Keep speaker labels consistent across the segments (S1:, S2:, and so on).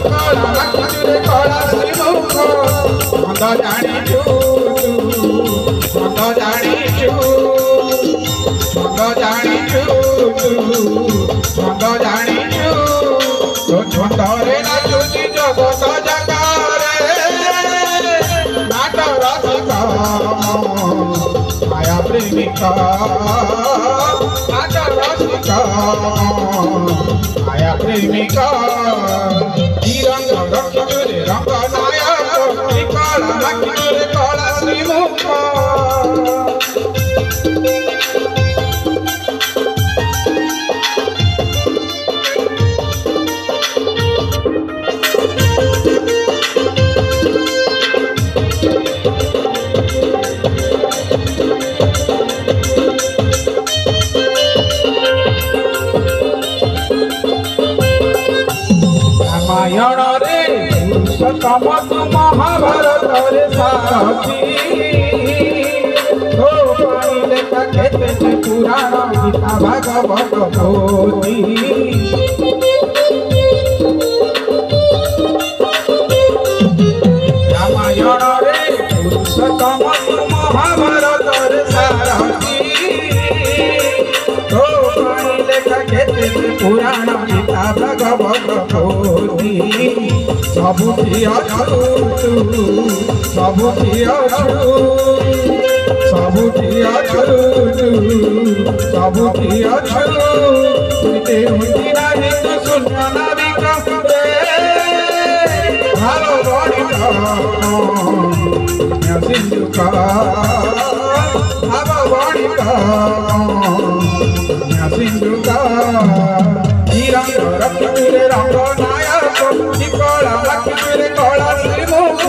S1: कला माखुरे कला श्रीमुख छंद जानिचु छंद जानिचु छंद जानिचु छंद जानिचु तो छंदरे नाचुची जगत जगारे नाट रसिक माया प्रेमिक नाट रसिक माया प्रेमिक रंग रखिजुरे रंग नायक कला माखुरे कला श्रीमुख रामायण रे पुरुषोत्तम महाभारत रे सारथी तो पाइले केते पुराण गीता भागवत पोथी रामायण रे पुरुषोत्तम महाभारत रे सारथी तो पाइले केते पुराण गीता भागवत पोथी सबुठी अछु सबुठी अछु सबुठी अछु सबुठी अछु तुते हुटी नाही तू शून्य नाविक रे भालो गणित सिंधु का भाव गणित सिंधु का रंग रखिजुरे रंग नायक कला माखुरे कला श्रीमुख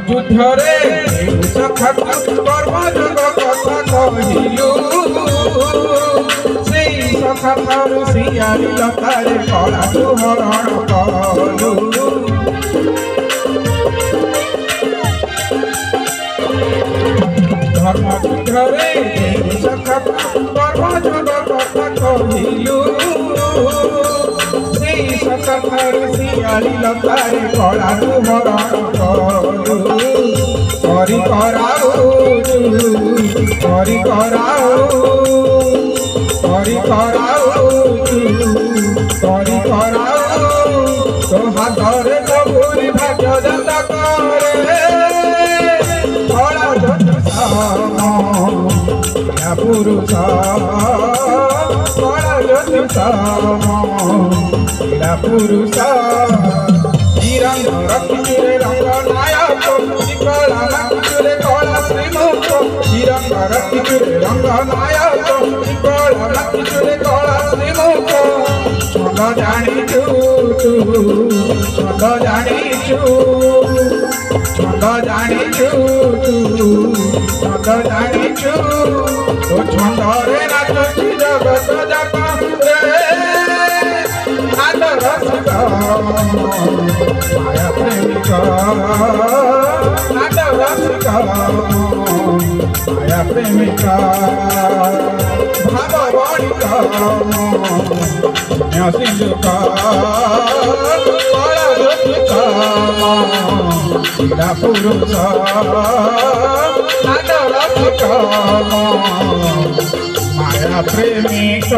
S1: युद्ध रे सखत कर्म जग कथा कहिलु से सखत सियारी लतारे कला हरण कलु धर्म युद्ध रे सखत कर्म जग कथा कहिलु से सखत सियारी लतारे कला हरण कलु करी कराओ करी कराओ करी कराओ करी कराओ तो हाथ रे सबुरी भाग्य जता करे कला ज्योतिषा पुरुष कला ज्योतिषा पुरुष रंग रखिजुरे रंग नायक कला माखुरे कला श्रीमुख रंग रखिजुरे रंग नायक कला माखुरे कला श्रीमुख छंद जानिचु छंद जानिचु छंद जानिचु छंद जानिचु तो छंदरे नाचुची जगत जगारे नाट रसिक माया प्रेमिक नाट रसिक माया प्रेमिक भाव गणित सिंधु कला ज्योतिष पुरुष नाट रसिक माया प्रेमिक।